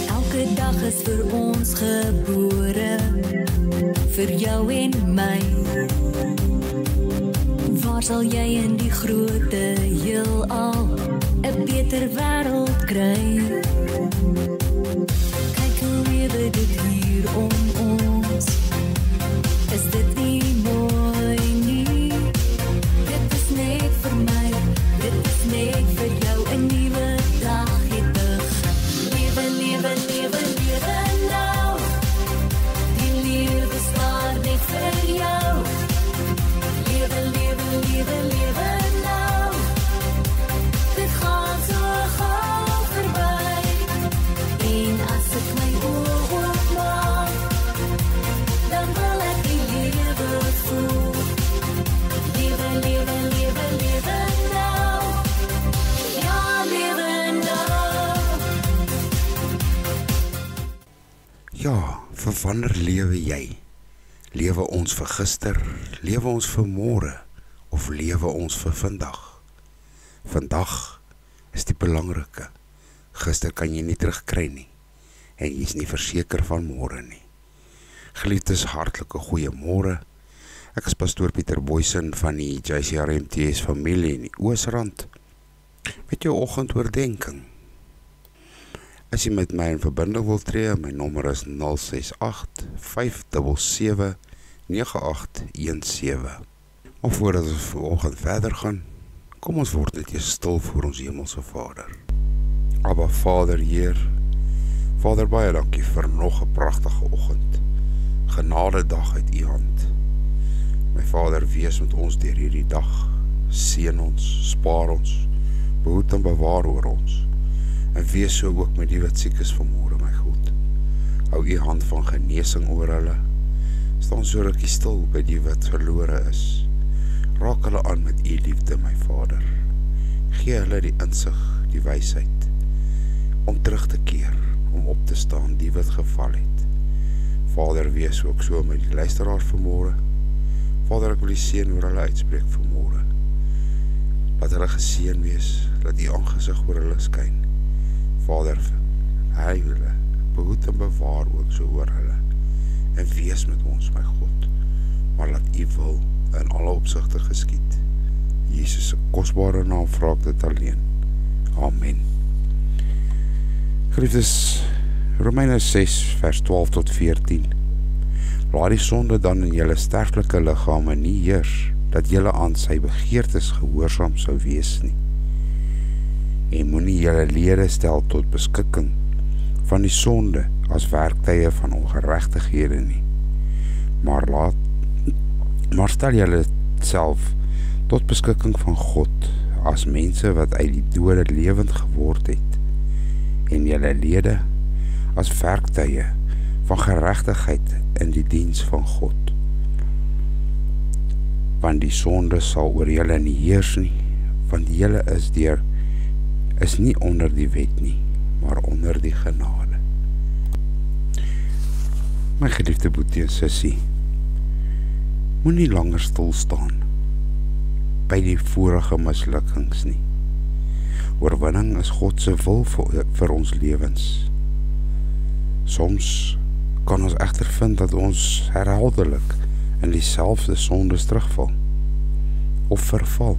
Elke dag is vir ons gebore, vir jou en my. Waar sal jy in die grote heelal 'n beter wêreld kry? Kyk hoe lewe dit hier om ons. Is dit nie mooi nie? Dit is net vir my, dit is net vir jou 'n nuwe dag het begin. Lewe, lewe, lewe, lewe nou. Die lewe staar net vir jou. Lewe, lewe, lewe, lewe nou. Dit gaan so gou verby. En as ek my oë oopmaak, dan wil ek die lewe voel. Lewe, lewe, lewe, lewe nou. Ja, lewe nou. Ja, vir wanneer lewe jy? Lewe ons vir gister, lewe ons vir môre, of lewe ons vir vandag? Vandag is die belangrike. Gister kan jy nie terugkry nie, en jy is nie verseker van môre nie. Geliefdes, hartlike goeiemôre. Ek is pastoor Pieter Boysen van die JCRMTS familie in die Oosrand, met jou oggendoordenkings. As jy met my in verbinding wil tree, my nommer is 068-577-9817. Maar voordat ons vanoggend verder gaan, kom ons word net eers stil voor ons hemelse Vader. Abba Vader, Heer, Vader, baie dankie vir nog 'n pragtige oggend. Genade dag uit U hand. My Vader, wees met ons deur hierdie dag. Seën ons, spaar ons, behoed en bewaar oor ons. En wees so ook met die wat siek is vanmôre, my God. Hou U hand van genesing oor hulle. Staan so rukkie stil by die wat verlore is. Raak hulle aan met U liefde, my Vader. Gee hulle die insig, die wysheid, om terug te keer, om op te staan, die wat geval het. Vader, wees ook so met die luisteraars vanmôre. Vader, ek wil U seën oor hulle uitspreek vanmôre. Laat hulle geseën wees, laat U aangesig oor hulle skyn. Vader, hy hulle, behoed en bewaar ook so oor hulle, en wees met ons, my God, maar laat U wil in alle opsigte geskied. Jesus se kosbare naam vra ek dit alleen. Amen. Geliefdes, Romeine 6 vers 12 tot 14. Laat die sonde dan in julle sterflike liggame nie heers, dat julle aan sy begeertes gehoorsaam sou wees nie. En moenie julle lede stel tot beskikking van die sonde as werktuie van ongeregtighede nie. Maar stel julle self tot beskikking van God as mense wat uit die dode lewend geword het, en julle lede as werktuie van geregtigheid in die diens van God. Want die sonde sal oor julle nie heers nie, want julle is nie onder die wet nie, maar onder die genade. My geliefde boetie en sussie, moenie langer stil staan by die vorige mislukkings nie. Oorwinning is God se wil vir ons lewens. Soms kan ons egter vind dat ons herhaaldelik in dieselfde sondes terugval of verval.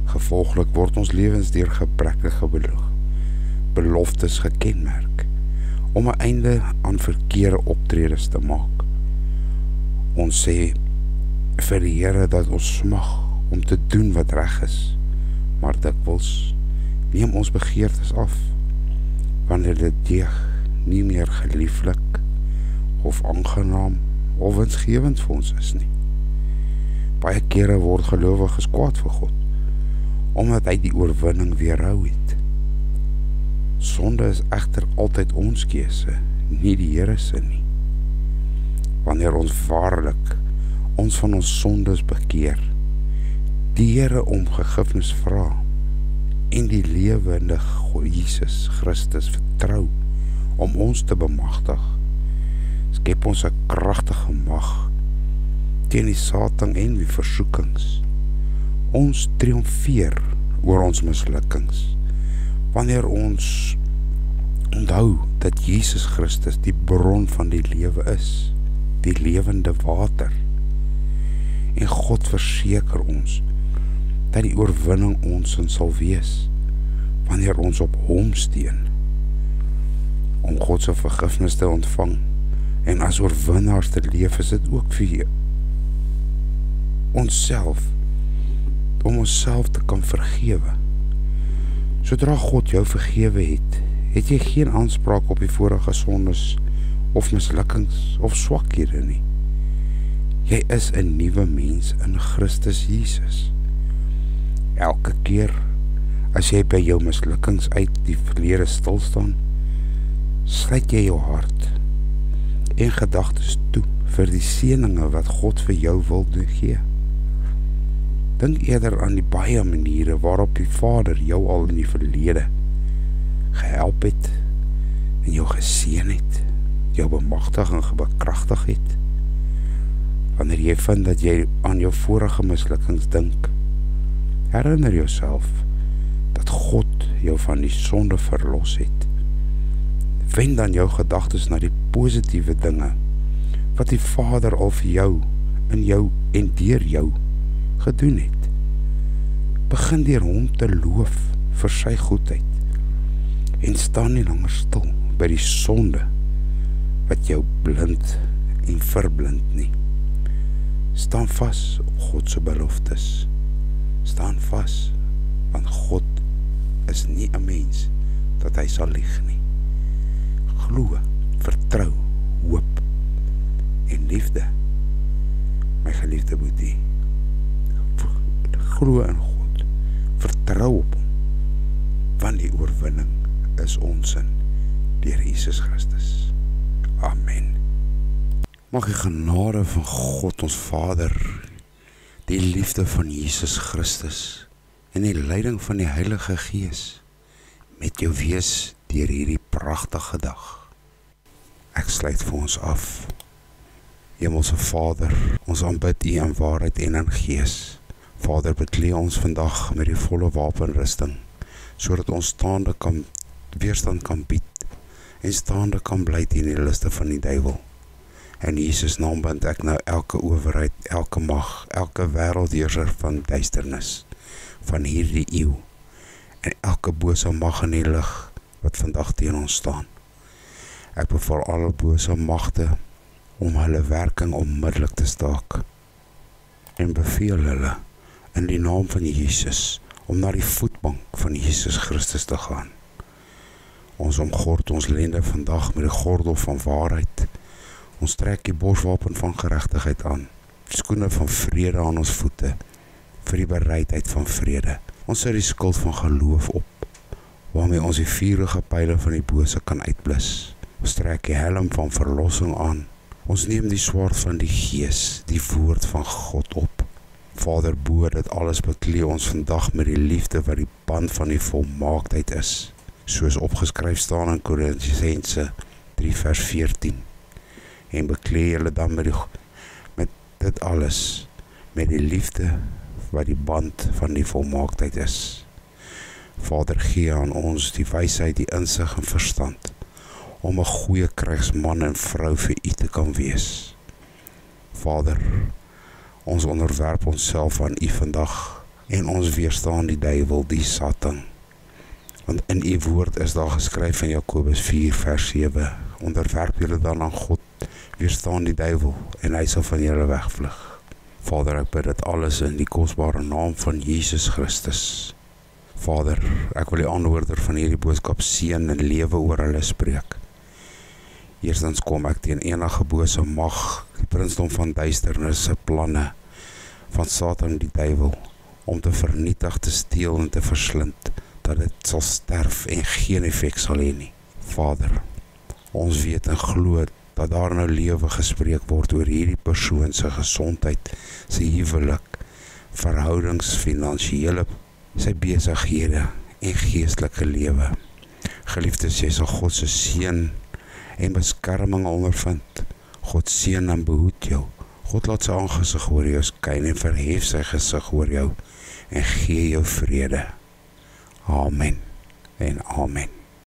Gevolglik word ons lewens deur gebrekkige beloftes gekenmerk om 'n einde aan verkeerde optredes te maak. Ons sê vir die Here dat ons smag om te doen wat reg is, maar dikwels neem ons begeertes af wanneer dit deeg nie meer gelieflik of aangenaam of winsgewend vir ons is nie. Baie kere word gelowiges kwaad vir God, omdat hy die oorwinning weerhou het. Sonde is egter altyd ons keuse, nie die Here se nie. Wanneer ons waarlik ons van ons sondes bekeer, die Here om vergifnis vra, en die lewende Jesus Christus vertrou om ons te bemagtig, skep ons 'n kragtige mag teen die Satan en die versoekings. Ons triomfeer oor ons mislukkings, wanneer ons onthou dat Jesus Christus die bron van die lewe is, die lewende water. En God verseker ons, dat die oorwinning ons sal wees, wanneer ons op hom steun, om God se vergifnis te ontvang, en as oorwinnaars te leef, is dit ook vir onsself, om onsself te kan vergewe. Sodra God jou vergewe het jy geen aanspraak op die vorige sondes, of mislukkings, of swakhede nie. Jy is 'n nuwe mens in Christus Jesus. Elke keer, as jy by jou mislukkings uit die verlede stilstaan, sluit jy jou hart en gedagtes toe vir die seëninge wat God vir jou wil gee. Dink eerder aan die baie maniere waarop die Vader jou al in die verlede gehelp het en jou geseën het, jou bemagtig en bekragtig het. Wanneer jy vind dat jy aan jou vorige mislukkings dink, herinner jouself dat God jou van die sonde verlos het. Wend dan jou gedagtes na die positiewe dinge wat die Vader al vir jou, in jou en deur jou gedoen het. Begin deur hom te loof vir sy goedheid en staan nie langer stil by die sonde wat jou blind en verblind nie. Staan vas op God se beloftes. Staan vas, want God is nie 'n mens dat hy sal lieg nie. Glo, vertrou, hoop en liefde. My geliefde boetie, glo in God, vertrou op hom, want die oorwinning is ons in deur Jesus Christus. Amen. Mag die genade van God ons Vader, die liefde van Jesus Christus en die leiding van die Heilige Gees met jou wees deur hierdie pragtige dag. Ek sluit vir ons af. Hemelse Vader, ons aanbid U in waarheid en in gees. Vader, beklee ons vandag met die volle wapenrusting, sodat ons staande kan weerstand kan bied en staande kan bly teen die liste van die duiwel. In Jesus naam bind ek nou elke owerheid, elke mag, elke wêreldheerser van duisternis van hierdie eeu en elke bose mag in die lig wat vandag teen ons staan. Ek beval alle bose magte om hulle werking onmiddellik te staak en beveel hulle in die naam van Jesus om na die voetbank van Jesus Christus te gaan. Ons omgord ons lende vandag met die gordel van waarheid. Ons trek die borswapen van geregtigheid aan, skoene van vrede aan ons voete, vir die bereidheid van vrede. Ons sit die skild van geloof op, waarmee ons die vuurige pyle van die bose kan uitblus. Ons trek die helm van verlossing aan. Ons neem die swaard van die Gees, die woord van God op. Vader, bo dit alles beklee ons vandag met die liefde wat die band van die volmaaktheid is, soos opgeskryf staan in Korintiërs 3 vers 14. En beklee julle dan met dit alles, met die liefde wat die band van die volmaaktheid is. Vader, gee aan ons die wysheid, die insig en verstand, om 'n goeie krygsman en vrou vir U te kan wees. Vader, ons onderwerp onsself aan U vandag, en ons weerstaan die duiwel, die Satan. Want in U woord is daar geskryf in Jakobus 4 vers 7, onderwerp julle dan aan God, weerstaan die duiwel, en hy sal van julle wegvlug. Vader, ek bid dit alles in die kosbare naam van Jesus Christus. Vader, ek wil die aanhoorder van hierdie boodskap seën en lewe oor hulle spreek. Eerstens kom ek teen enige bose mag, die prinsdom van duisternis, se planne van Satan die duiwel, om te vernietig, te steel en te verslind, dat dit sal sterf en geen effek sal hê nie. Vader, ons weet en glo dat daar nou lewe gespreek word oor hierdie persoon se gesondheid, sy huwelik, verhoudings, finansiële, sy besighede en geestelike lewe. Geliefdes, jy sal God se seën en beskerming ondervind. God seën en behoed jou God laat sy aangesig oor jou skyn en verhef sy gesig oor jou en gee jou vrede. Amen en amen.